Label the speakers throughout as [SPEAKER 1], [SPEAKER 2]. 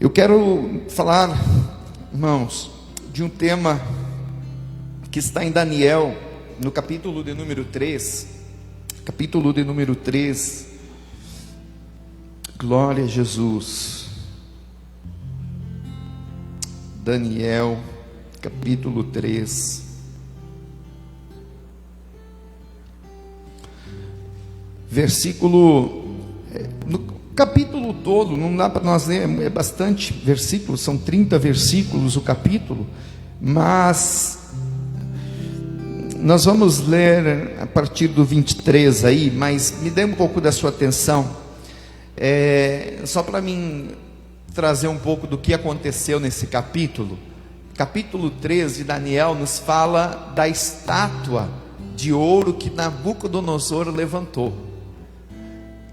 [SPEAKER 1] Eu quero falar, irmãos, de um tema que está em Daniel, no capítulo de número 3. Capítulo de número 3. Glória a Jesus. Daniel, capítulo 3. Versículo... No capítulo todo, não dá para nós ler, é bastante versículos, são 30 versículos o capítulo, mas nós vamos ler a partir do 23 aí, mas me dê um pouco da sua atenção, só para mim trazer um pouco do que aconteceu nesse capítulo. Capítulo 3 de Daniel nos fala da estátua de ouro que Nabucodonosor levantou.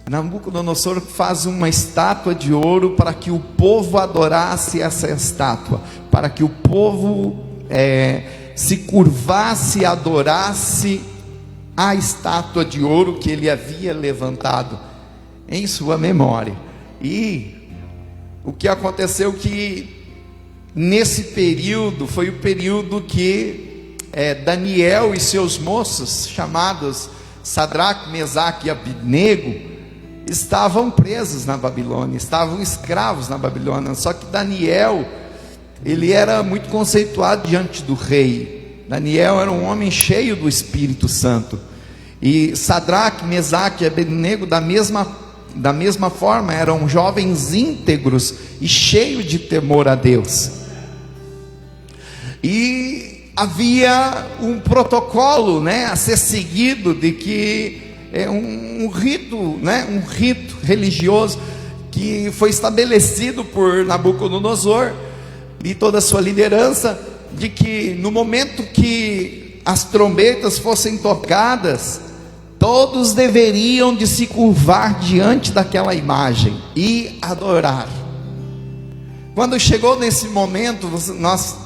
[SPEAKER 1] Nabucodonosor faz uma estátua de ouro para que o povo adorasse essa estátua, para que o povo se curvasse e adorasse a estátua de ouro que ele havia levantado em sua memória. E o que aconteceu que nesse período foi o período que Daniel e seus moços, chamados Sadraque, Mesaque e Abednego, estavam presos na Babilônia, estavam escravos na Babilônia. Só que Daniel, ele era muito conceituado diante do rei. Daniel era um homem cheio do Espírito Santo. E Sadraque, Mesaque e Abednego, da mesma forma, eram jovens íntegros e cheios de temor a Deus. E havia um protocolo, a ser seguido, de que um rito, um rito religioso que foi estabelecido por Nabucodonosor e toda a sua liderança, de que no momento que as trombetas fossem tocadas, todos deveriam de se curvar diante daquela imagem e adorar. Quando chegou nesse momento, nós,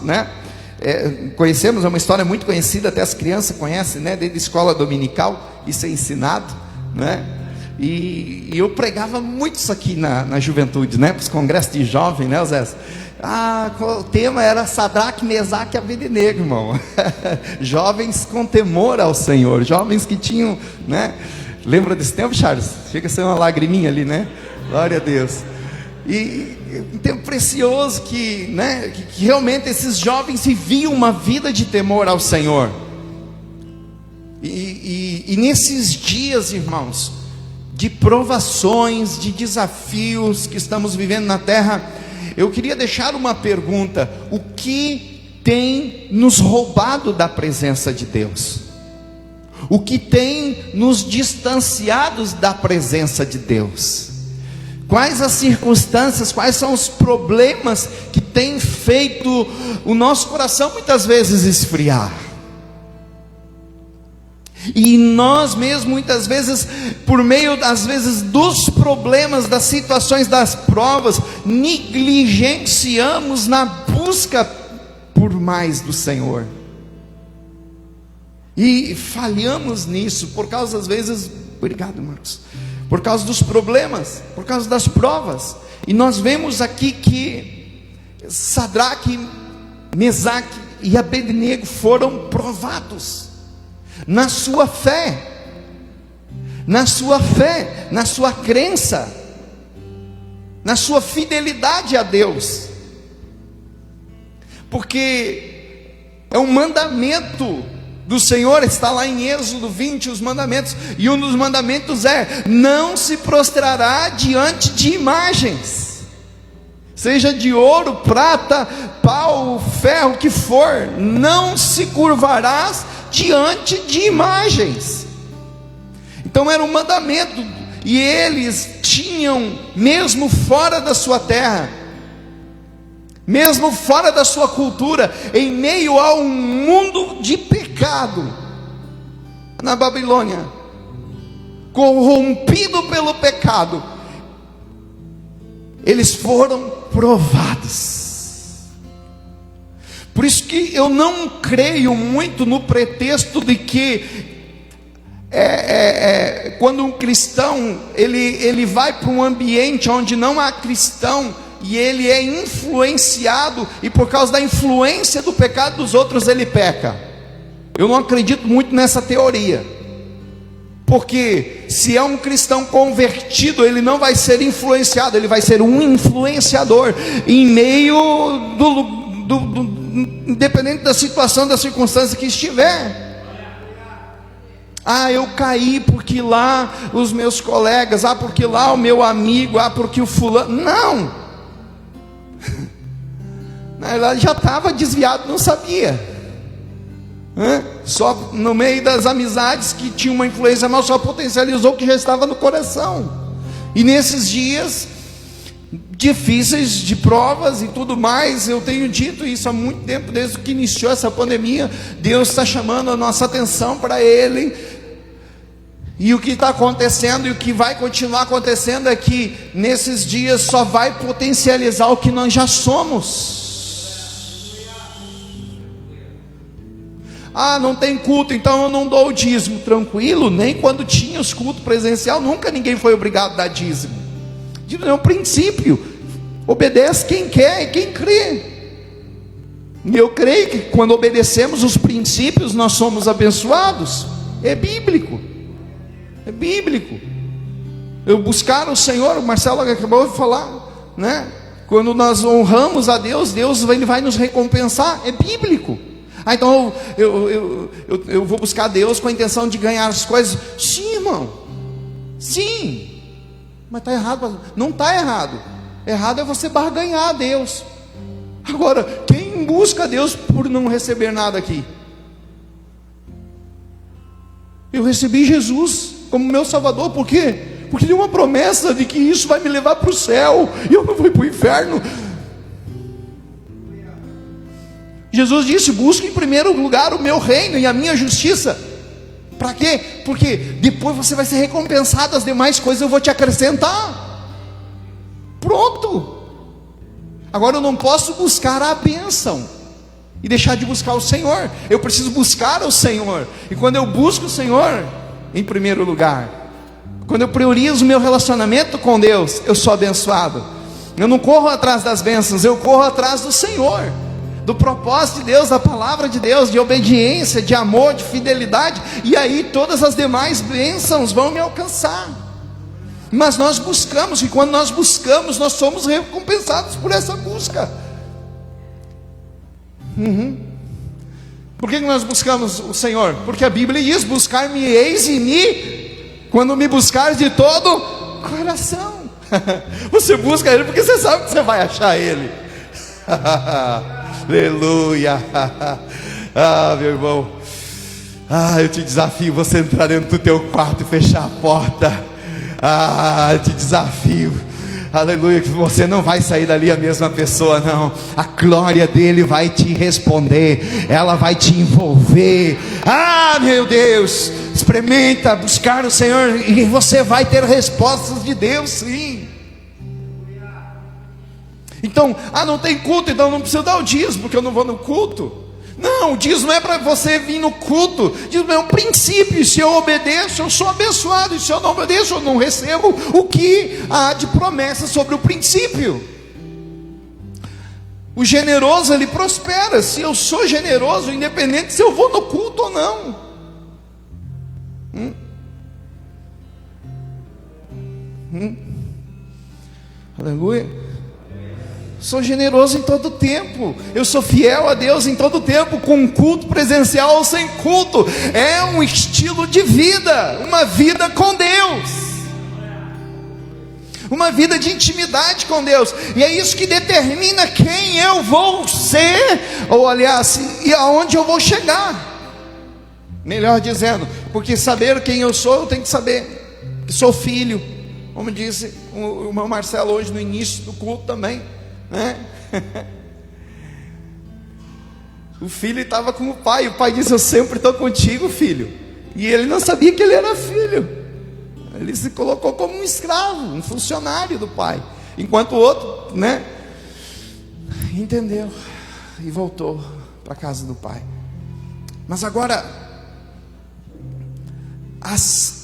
[SPEAKER 1] conhecemos, é uma história muito conhecida, até as crianças conhecem, desde a escola dominical, isso é ensinado, e eu pregava muito isso aqui na juventude, para os congressos de jovem, Zé? O tema era Sadraque, Mesaque e Abednego, irmão. Jovens com temor ao Senhor, jovens que tinham, lembra desse tempo, Charles? Chega a ser uma lagriminha ali, glória a Deus. E um tempo precioso que realmente esses jovens viviam uma vida de temor ao Senhor. E nesses dias, irmãos, de provações, de desafios que estamos vivendo na terra, eu queria deixar uma pergunta: o que tem nos roubado da presença de Deus? O que tem nos distanciado da presença de Deus? Quais as circunstâncias, quais são os problemas que têm feito o nosso coração muitas vezes esfriar? E nós mesmos muitas vezes, por meio às vezes dos problemas, das situações, das provas, negligenciamos na busca por mais do Senhor. E falhamos nisso por causa, às vezes, obrigado, Marcos, por causa dos problemas, por causa das provas. E nós vemos aqui que Sadraque, Mesaque e Abednego foram provados na sua fé, na sua crença, na sua fidelidade a Deus, porque é um mandamento do Senhor, está lá em Êxodo 20, os mandamentos, e um dos mandamentos é: não se prostrará diante de imagens, seja de ouro, prata, pau, ferro, o que for, não se curvarás diante de imagens. Então era um mandamento, e eles tinham, mesmo fora da sua terra, mesmo fora da sua cultura, em meio a um mundo de pecado, na Babilônia, corrompido pelo pecado, eles foram provados. Por isso que eu não creio muito no pretexto de que quando um cristão ele vai para um ambiente onde não há cristão, e ele é influenciado, e por causa da influência do pecado dos outros ele peca. Eu não acredito muito nessa teoria, porque se é um cristão convertido, ele não vai ser influenciado, ele vai ser um influenciador em meio independente da situação, da circunstância que estiver. Eu caí porque lá os meus colegas, porque lá o meu amigo, porque o fulano. Não, na verdade já estava desviado, não sabia. Só no meio das amizades que tinha uma influência mal, só potencializou o que já estava no coração. E nesses dias difíceis de provas e tudo mais, eu tenho dito isso há muito tempo, desde que iniciou essa pandemia. Deus está chamando a nossa atenção para Ele, e o que está acontecendo e o que vai continuar acontecendo é que nesses dias só vai potencializar o que nós já somos. Não tem culto, então eu não dou o dízimo. Tranquilo, nem quando tinha os cultos presencial, nunca ninguém foi obrigado a dar dízimo. Dízimo é um princípio, obedece quem quer e quem crê. E eu creio que quando obedecemos os princípios, nós somos abençoados. É bíblico, é bíblico. Eu buscar o Senhor, o Marcelo acabou de falar, né? Quando nós honramos a Deus, Ele vai nos recompensar. É bíblico. Então eu vou buscar Deus com a intenção de ganhar as coisas. Sim, irmão, sim, mas está errado. Não está errado. Errado é você barganhar a Deus. Agora, quem busca a Deus por não receber nada aqui? Eu recebi Jesus como meu Salvador. Por quê? Porque tem uma promessa de que isso vai me levar para o céu, e eu não vou para o inferno. Jesus disse: busque em primeiro lugar o meu reino e a minha justiça. Para quê? Porque depois você vai ser recompensado, as demais coisas eu vou te acrescentar. Pronto. Agora eu não posso buscar a bênção e deixar de buscar o Senhor. Eu preciso buscar o Senhor. E quando eu busco o Senhor em primeiro lugar, quando eu priorizo o meu relacionamento com Deus, eu sou abençoado. Eu não corro atrás das bênçãos, eu corro atrás do Senhor, do propósito de Deus, da palavra de Deus, de obediência, de amor, de fidelidade, e aí todas as demais bênçãos vão me alcançar. Mas nós buscamos, e quando nós buscamos, nós somos recompensados por essa busca. Por que nós buscamos o Senhor? Porque a Bíblia diz: buscar-me-eis em mim, quando me buscares de todo coração. Você busca Ele porque você sabe que você vai achar Ele. Aleluia. Meu irmão, eu te desafio você a entrar dentro do teu quarto e fechar a porta. Eu te desafio, aleluia, que você não vai sair dali a mesma pessoa, não. A glória dele vai te responder, ela vai te envolver. Meu Deus, experimenta buscar o Senhor e você vai ter respostas de Deus, sim. Então, não tem culto, então não preciso dar o dízimo, porque eu não vou no culto. Não, o dízimo não é para você vir no culto. O dízimo é um princípio. Se eu obedeço, eu sou abençoado. E se eu não obedeço, eu não recebo o que há de promessa sobre o princípio. O generoso, ele prospera. Se eu sou generoso, independente se eu vou no culto ou não. Aleluia. Sou generoso em todo tempo. Eu sou fiel a Deus em todo tempo, com culto presencial ou sem culto. É um estilo de vida, uma vida com Deus, uma vida de intimidade com Deus. E é isso que determina quem eu vou ser, ou aliás, e aonde eu vou chegar. Melhor dizendo, porque saber quem eu sou, eu tenho que saber que sou filho. Como disse o irmão Marcelo hoje no início do culto também, né? O filho estava com o pai disse: eu sempre estou contigo, filho. E ele não sabia que ele era filho. Ele se colocou como um escravo, um funcionário do pai, enquanto o outro, né, entendeu e voltou para a casa do pai. Mas agora as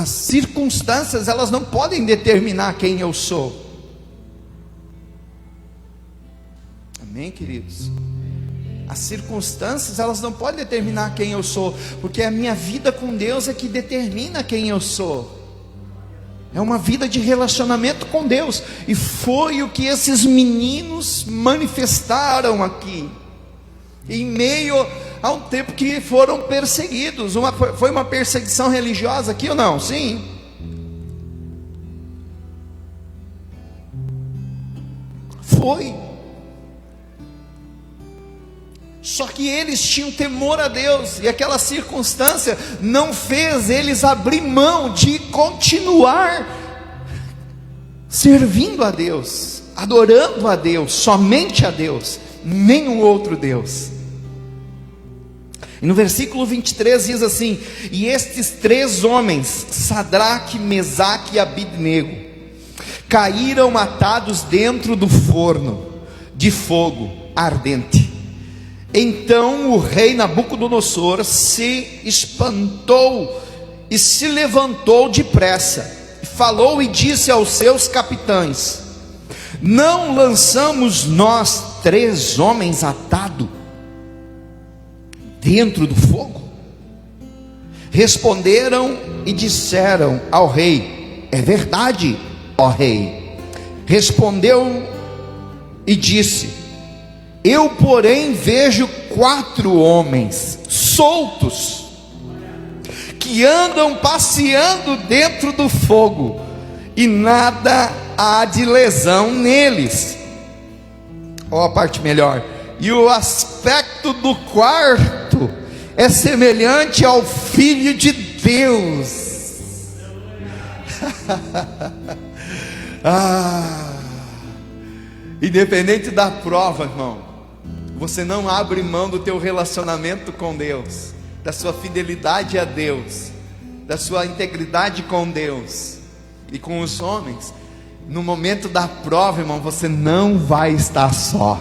[SPEAKER 1] circunstâncias, elas não podem determinar quem eu sou. Amém, queridos? As circunstâncias, elas não podem determinar quem eu sou, porque a minha vida com Deus é que determina quem eu sou. É uma vida de relacionamento com Deus, e foi o que esses meninos manifestaram aqui, em meio ao tempo que foram perseguidos. Foi uma perseguição religiosa aqui ou não? Sim. Foi. Só que eles tinham temor a Deus, e aquela circunstância não fez eles abrir mão de continuar servindo a Deus, adorando a Deus, somente a Deus, nenhum outro Deus. E no versículo 23 diz assim: e estes 3 homens, Sadraque, Mesaque e Abidnego, caíram atados dentro do forno de fogo ardente. Então o rei Nabucodonosor se espantou e se levantou depressa, falou e disse aos seus capitães: não lançamos nós 3 homens atados dentro do fogo? Responderam e disseram ao rei: é verdade, ó rei. Respondeu e disse: eu, porém, vejo 4 homens soltos, que andam passeando dentro do fogo, e nada há de lesão neles. Ó, a parte melhor: e o aspecto do quarto é semelhante ao Filho de Deus. Independente da prova, irmão, você não abre mão do teu relacionamento com Deus, da sua fidelidade a Deus, da sua integridade com Deus e com os homens. No momento da prova, irmão, você não vai estar só.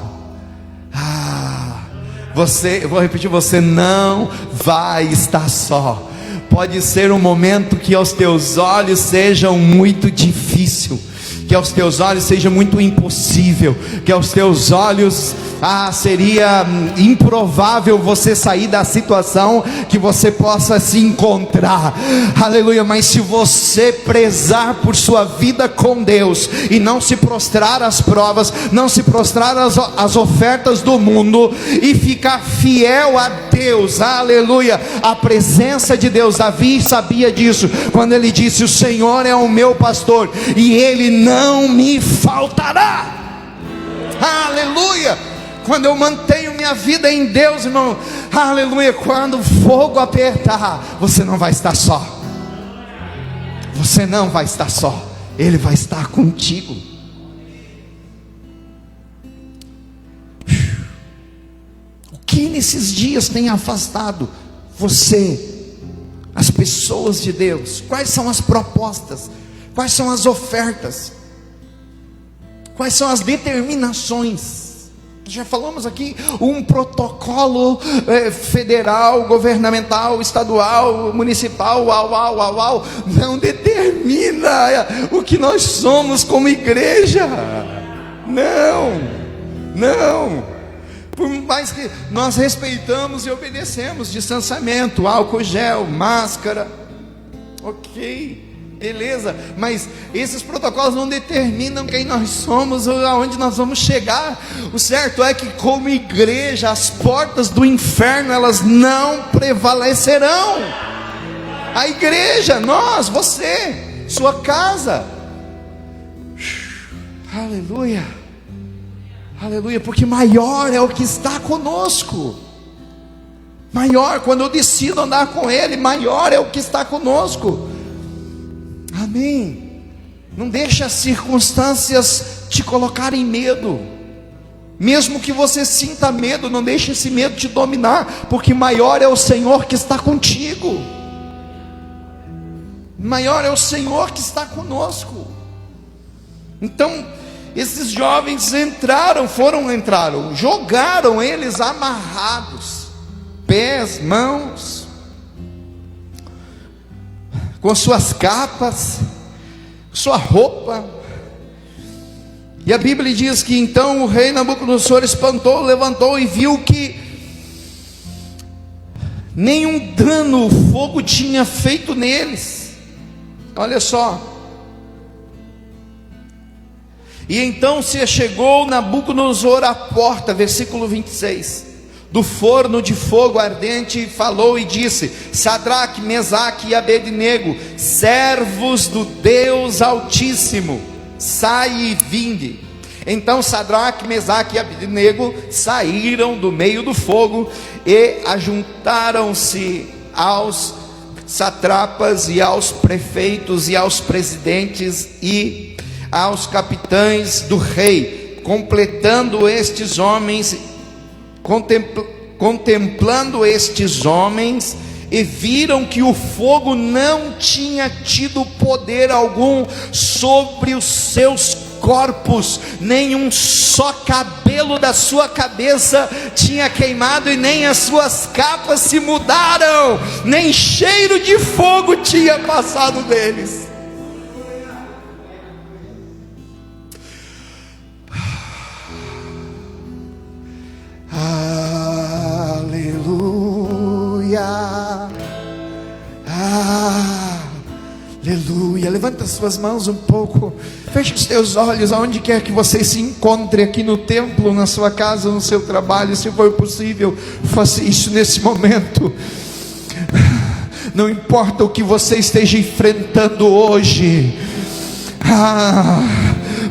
[SPEAKER 1] Eu vou repetir, você não vai estar só. Pode ser um momento que aos teus olhos seja muito difícil, que aos teus olhos seja muito impossível, que aos teus olhos seria improvável você sair da situação que você possa se encontrar, aleluia. Mas se você prezar por sua vida com Deus, e não se prostrar às provas, não se prostrar às ofertas do mundo, e ficar fiel a Deus, aleluia, a presença de Deus. Davi sabia disso, quando ele disse: o Senhor é o meu pastor, e Ele não me faltará, aleluia. Quando eu mantenho minha vida em Deus, irmão, aleluia, quando o fogo apertar, você não vai estar só. Você não vai estar só, Ele vai estar contigo. O que nesses dias tem afastado você, as pessoas de Deus? Quais são as propostas? Quais são as ofertas? Quais são as determinações? Já falamos aqui, um protocolo federal, governamental, estadual, municipal, não determina o que nós somos como igreja. Não. Por mais que nós respeitamos e obedecemos distanciamento, álcool gel, máscara, ok, beleza, mas esses protocolos não determinam quem nós somos ou aonde nós vamos chegar. O certo é que, como igreja, as portas do inferno, elas não prevalecerão. A igreja, nós, você, sua casa, aleluia, aleluia, porque maior é o que está conosco. Maior, quando eu decido andar com Ele, maior é o que está conosco. Amém. Não deixe as circunstâncias te colocarem medo. Mesmo que você sinta medo, não deixe esse medo te dominar, porque maior é o Senhor que está contigo. Maior é o Senhor que está conosco. Então, esses jovens jogaram eles amarrados, pés, mãos, com suas capas, sua roupa, E a Bíblia diz que então o rei Nabucodonosor espantou, levantou e viu que nenhum dano o fogo tinha feito neles. Olha só. E então se achegou Nabucodonosor à porta, versículo 26, do forno de fogo ardente, e falou e disse: Sadraque, Mesaque e Abednego, servos do Deus Altíssimo, sai e vinde. Então Sadraque, Mesaque e Abednego saíram do meio do fogo e ajuntaram-se aos satrapas e aos prefeitos e aos presidentes e aos capitães do rei, contemplando estes homens, e viram que o fogo não tinha tido poder algum sobre os seus corpos, nem um só cabelo da sua cabeça tinha queimado, e nem as suas capas se mudaram, nem cheiro de fogo tinha passado deles. Aleluia, aleluia. Levanta suas mãos um pouco, feche os teus olhos, aonde quer que você se encontre, aqui no templo, na sua casa, no seu trabalho, se for possível, faça isso nesse momento. Não importa o que você esteja enfrentando hoje,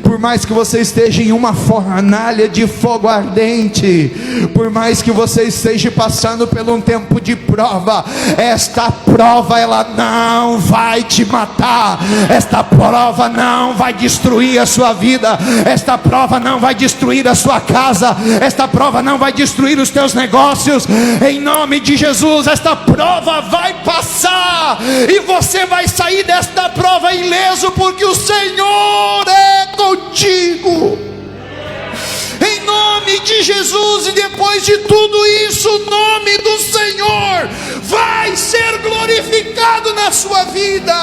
[SPEAKER 1] por mais que você esteja em uma fornalha de fogo ardente, por mais que você esteja passando por um tempo de prova, esta prova ela não vai te matar, esta prova não vai destruir a sua vida, esta prova não vai destruir a sua casa, esta prova não vai destruir os teus negócios. Em nome de Jesus, esta prova vai passar e você vai sair desta prova ileso, porque o Senhor é contigo, em nome de Jesus. E depois de tudo isso, o nome do Senhor vai ser glorificado na sua vida.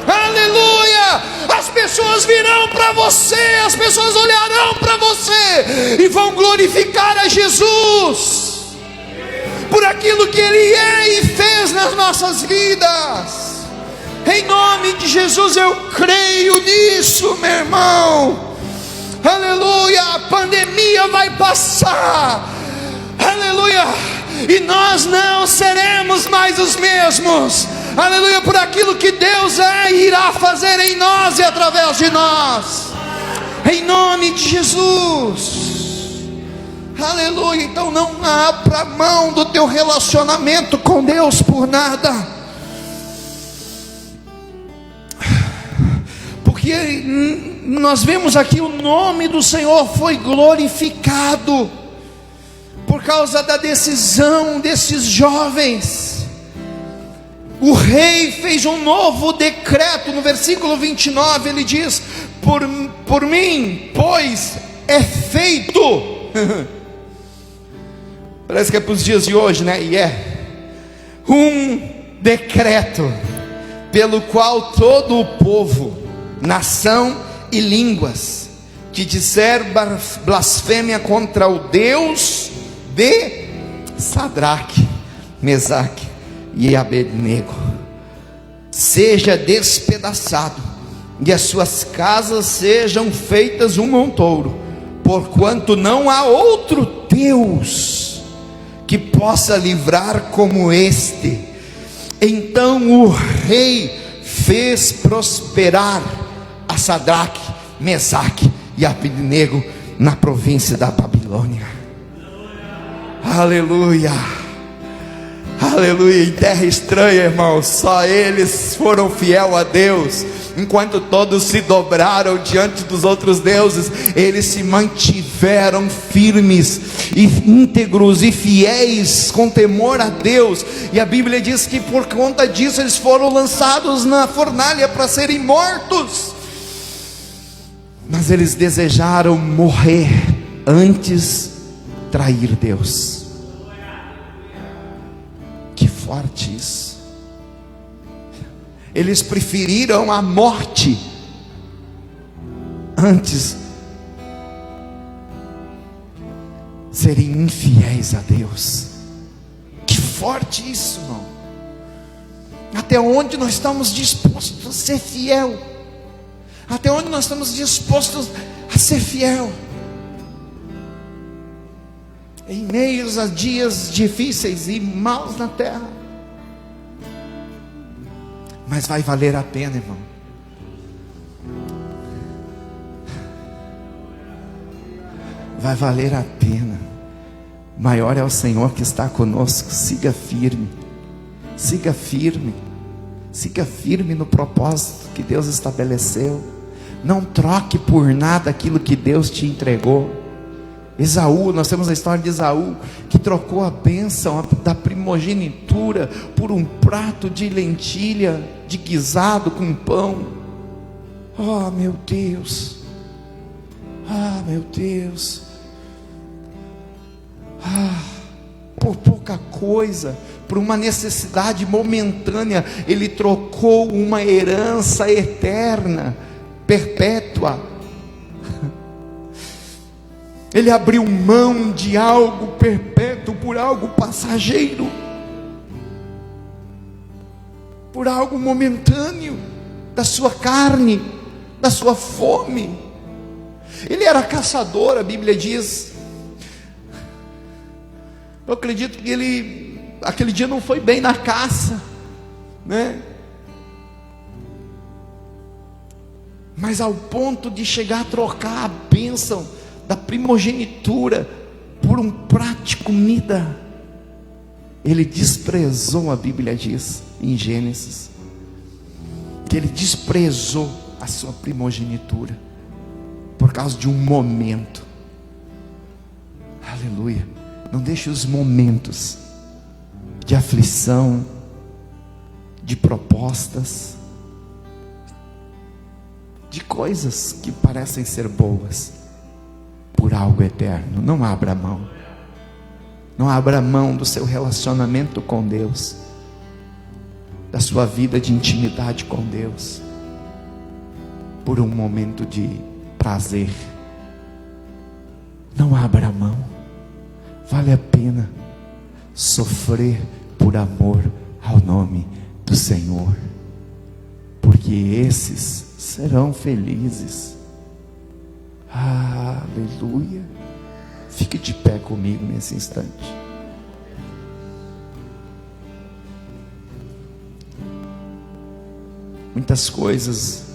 [SPEAKER 1] Aleluia. As pessoas virão para você, as pessoas olharão para você e vão glorificar a Jesus por aquilo que Ele é e fez nas nossas vidas. Em nome de Jesus, eu creio nisso, meu irmão. Aleluia. A pandemia vai passar, aleluia, e nós não seremos mais os mesmos, aleluia, por aquilo que Deus irá fazer em nós e através de nós, em nome de Jesus. Aleluia. Então não abra mão do teu relacionamento com Deus por nada, porque nós vemos aqui o nome do Senhor foi glorificado por causa da decisão desses jovens. O rei fez um novo decreto. No versículo 29 ele diz: por mim, pois é feito. Parece que é para os dias de hoje, né? E é um decreto pelo qual todo o povo, nação e línguas que disser blasfêmia contra o Deus de Sadraque, Mesaque e Abednego seja despedaçado, e as suas casas sejam feitas um montouro, porquanto não há outro Deus que possa livrar como este. Então o rei fez prosperar a Sadraque, Mesaque e Abednego na província da Babilônia. Aleluia, aleluia. Em terra estranha, irmãos, só eles foram fiéis a Deus. Enquanto todos se dobraram diante dos outros deuses, eles se mantiveram firmes e íntegros e fiéis com temor a Deus. E a Bíblia diz que por conta disso eles foram lançados na fornalha para serem mortos. Mas eles desejaram morrer antes trair Deus. Que forte isso. Eles preferiram a morte antes serem infiéis a Deus. Que forte isso, irmão. Até onde nós estamos dispostos a ser fiel? Até onde nós estamos dispostos a ser fiel? Em meios a dias difíceis e maus na terra. Mas vai valer a pena, irmão. Vai valer a pena. Maior é o Senhor que está conosco. Siga firme. Siga firme. Siga firme no propósito que Deus estabeleceu. Não troque por nada aquilo que Deus te entregou. Esaú, nós temos a história de Esaú, que trocou a bênção da primogenitura por um prato de lentilha, de guisado com pão. Oh meu Deus, ah meu Deus, por pouca coisa, por uma necessidade momentânea, ele trocou uma herança eterna, perpétua. Ele abriu mão de algo perpétuo por algo passageiro, por algo momentâneo, da sua carne, da sua fome. Ele era caçador, a Bíblia diz. Eu acredito que ele, aquele dia não foi bem na caça, né? Mas ao ponto de chegar a trocar a bênção da primogenitura por um prato de comida, ele desprezou, a Bíblia diz em Gênesis, que ele desprezou a sua primogenitura, por causa de um momento. Aleluia. Não deixe os momentos de aflição, de propostas, de coisas que parecem ser boas, por algo eterno. Não abra mão. Não abra mão do seu relacionamento com Deus, da sua vida de intimidade com Deus, por um momento de prazer. Não abra mão. Vale a pena sofrer por amor ao nome do Senhor, porque esses serão felizes. Aleluia. Fique de pé comigo nesse instante. Muitas coisas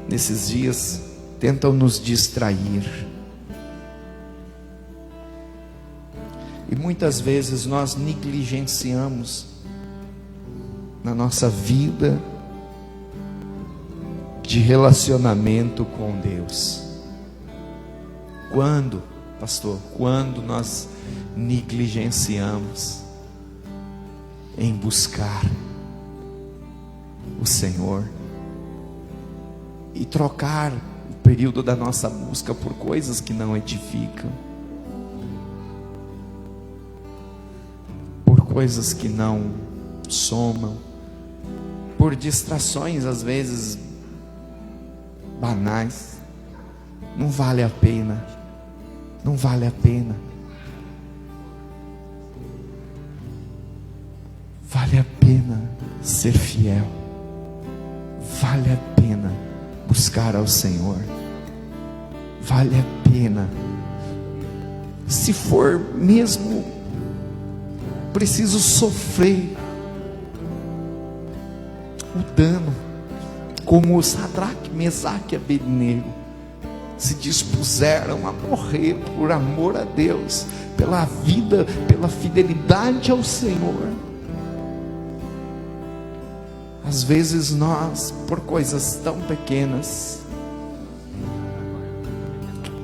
[SPEAKER 1] nesses dias tentam nos distrair, e muitas vezes nós negligenciamos na nossa vida de relacionamento com Deus. Quando, pastor, quando nós negligenciamos em buscar o Senhor e trocar o período da nossa busca por coisas que não edificam, por coisas que não somam, por distrações às vezes banais. Não vale a pena. Não vale a pena. Vale a pena ser fiel. Vale a pena buscar ao Senhor. Vale a pena, se for mesmo preciso sofrer o dano, como Sadraque, Mesaque e Abednego se dispuseram a morrer por amor a Deus, pela vida, pela fidelidade ao Senhor. Às vezes nós, por coisas tão pequenas,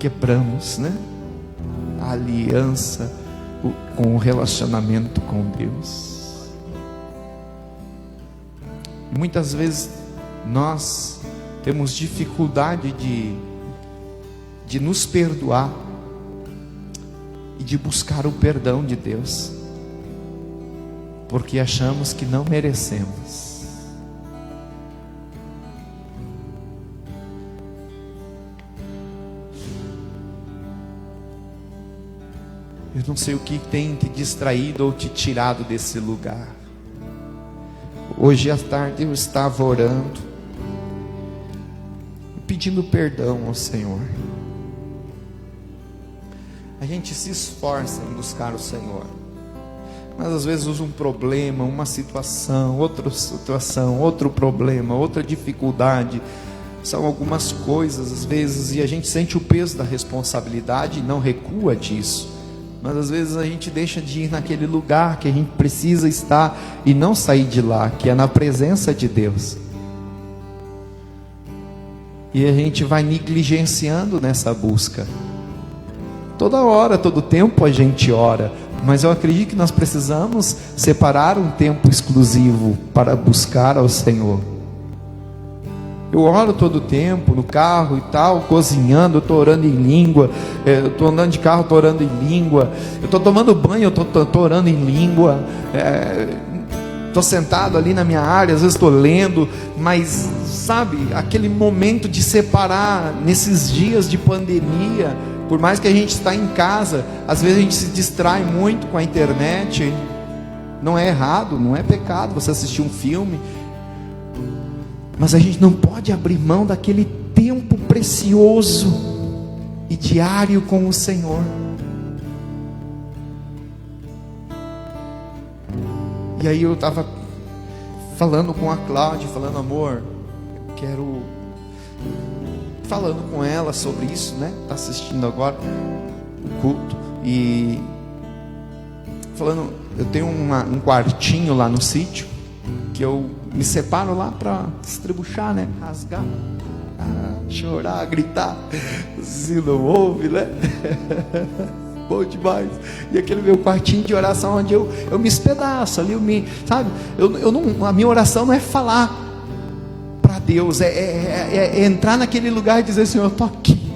[SPEAKER 1] quebramos, né, a aliança com o relacionamento com Deus. E muitas vezes nós temos dificuldade de nos perdoar e de buscar o perdão de Deus, porque achamos que não merecemos. Eu não sei o que tem te distraído ou te tirado desse lugar. Hoje à tarde eu estava orando, pedindo perdão ao Senhor. A gente se esforça em buscar o Senhor, mas às vezes usa um problema, uma situação, outro problema, outra dificuldade. São algumas coisas às vezes, e a gente sente o peso da responsabilidade e não recua disso. Mas às vezes a gente deixa de ir naquele lugar que a gente precisa estar e não sair de lá, que é na presença de Deus. E a gente vai negligenciando nessa busca. Toda hora, todo tempo a gente ora, mas eu acredito que nós precisamos separar um tempo exclusivo para buscar ao Senhor. Eu oro todo o tempo, no carro e tal, cozinhando, eu estou orando em língua, eu estou andando de carro, estou orando em língua, eu estou tomando banho, eu estou orando em língua, estou sentado ali na minha área, às vezes estou lendo, mas sabe, aquele momento de separar, nesses dias de pandemia, por mais que a gente está em casa, às vezes a gente se distrai muito com a internet. Não é errado, não é pecado você assistir um filme, mas a gente não pode abrir mão daquele tempo precioso e diário com o Senhor. E aí eu estava falando com a Cláudia, falando, amor, quero... falando com ela sobre isso, né? Está assistindo agora o culto. E falando, eu tenho um quartinho lá no sítio, que eu me separo lá para estribuchar, né? Rasgar, chorar, gritar. Se não ouve, né? Bom demais. E aquele meu quartinho de oração onde eu me espedaço ali, sabe? A minha oração não é falar para Deus, é entrar naquele lugar e dizer, Senhor, eu estou aqui.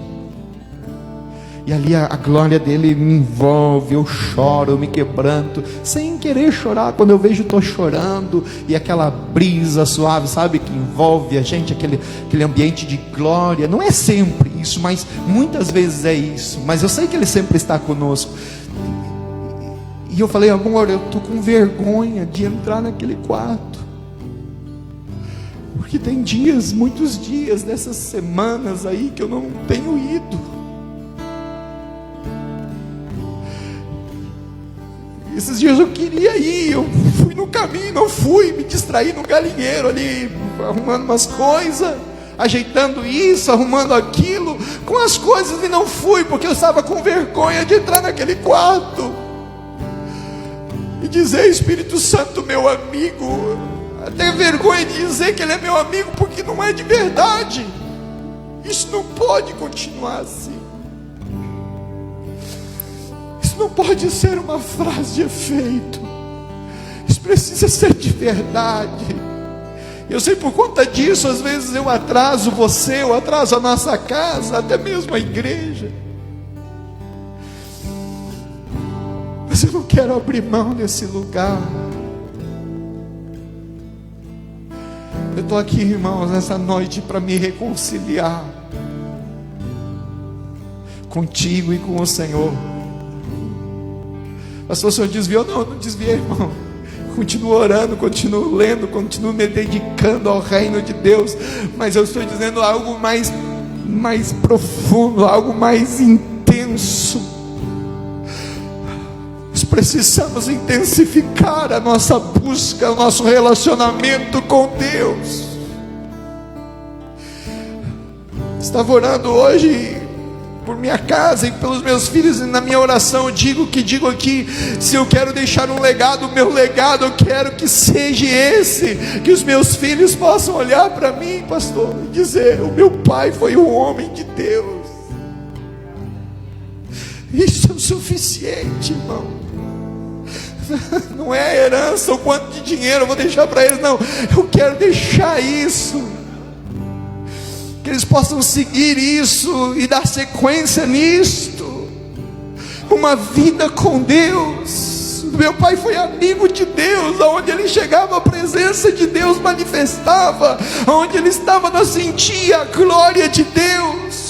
[SPEAKER 1] E ali a glória dele me envolve, eu choro, eu me quebranto, sem querer chorar. Quando eu vejo, estou chorando, e aquela brisa suave, sabe, que envolve a gente, aquele ambiente de glória. Não é sempre isso, mas muitas vezes é isso. Mas eu sei que ele sempre está conosco. E eu falei, amor, eu estou com vergonha de entrar naquele quarto, porque tem dias, muitos dias dessas semanas aí que eu não tenho ido. Esses dias eu queria ir, eu fui no caminho, não fui, me distraí no galinheiro ali, arrumando umas coisas, ajeitando isso, arrumando aquilo, com as coisas, e não fui, porque eu estava com vergonha de entrar naquele quarto e dizer, Espírito Santo, meu amigo. Até vergonha de dizer que ele é meu amigo, porque não é de verdade. Isso não pode continuar assim. Isso não pode ser uma frase de efeito. Isso precisa ser de verdade. Eu sei, por conta disso, às vezes eu atraso você, eu atraso a nossa casa, até mesmo a igreja. Mas eu não quero abrir mão desse lugar. Eu estou aqui, irmãos, nessa noite para me reconciliar contigo e com o Senhor. Pastor, o senhor desviou? Não, eu não desviei, irmão. Continuo orando, continuo lendo, continuo me dedicando ao reino de Deus. Mas eu estou dizendo algo mais profundo, algo mais intenso. Nós precisamos intensificar a nossa busca, o nosso relacionamento com Deus. Estava orando hoje por minha casa e pelos meus filhos, e na minha oração eu digo aqui, se eu quero deixar um legado, o meu legado eu quero que seja esse, que os meus filhos possam olhar para mim, pastor, e dizer, o meu pai foi um homem de Deus. Isso é o suficiente, irmão. Não é a herança, o quanto de dinheiro eu vou deixar para eles, não, eu quero deixar isso, que eles possam seguir isso e dar sequência nisto, uma vida com Deus. Meu pai foi amigo de Deus, aonde ele chegava a presença de Deus manifestava, aonde ele estava nós sentia a glória de Deus.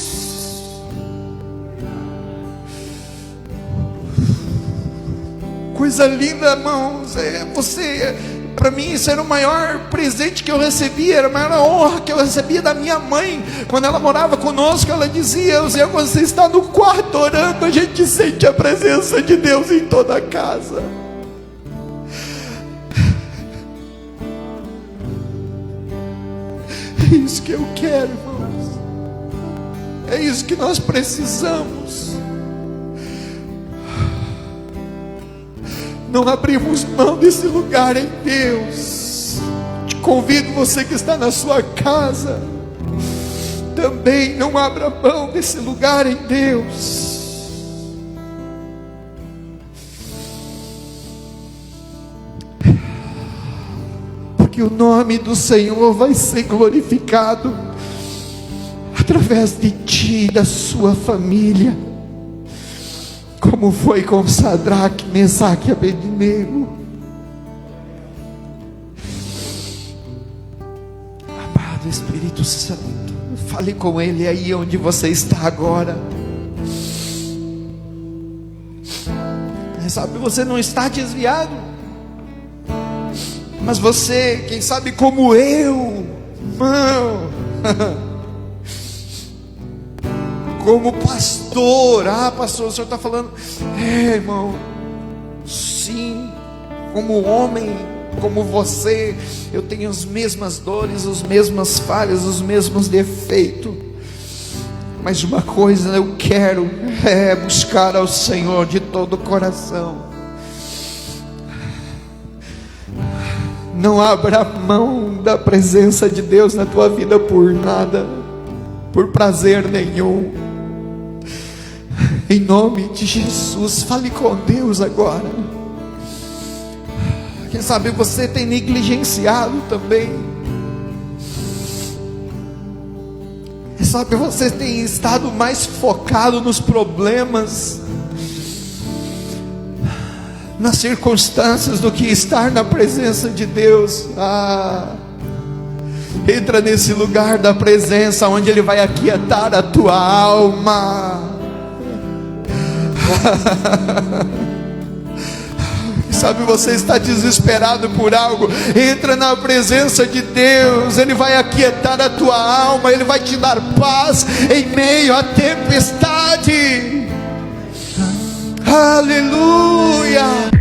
[SPEAKER 1] coisa linda, irmãos. Para mim, isso era o maior presente que eu recebia, era a maior honra que eu recebia da minha mãe. Quando ela morava conosco, ela dizia: Zé, quando você está no quarto orando, a gente sente a presença de Deus em toda a casa. É isso que eu quero, irmãos. É isso que nós precisamos. Não abrimos mão desse lugar em Deus. Te convido, você que está na sua casa, também não abra mão desse lugar em Deus. Porque o nome do Senhor vai ser glorificado através de ti e da sua família, como foi com Sadraque, Mesaque e Abednego. Amado Espírito Santo, fale com Ele aí onde você está agora. Quem sabe você não está desviado, mas você, quem sabe como eu, irmão, como pastor, pastor, o senhor está falando, irmão, sim, como homem, como você, eu tenho as mesmas dores, as mesmas falhas, os mesmos defeitos, mas uma coisa eu quero, buscar ao Senhor de todo o coração. Não abra mão da presença de Deus na tua vida por nada, por prazer nenhum. Em nome de Jesus, fale com Deus agora. Quem sabe você tem negligenciado também. Quem sabe você tem estado mais focado nos problemas, nas circunstâncias, do que estar na presença de Deus. Entra nesse lugar da presença, onde Ele vai aquietar a tua alma. Sabe, você está desesperado por algo, entra na presença de Deus, Ele vai aquietar a tua alma, Ele vai te dar paz em meio à tempestade. Aleluia.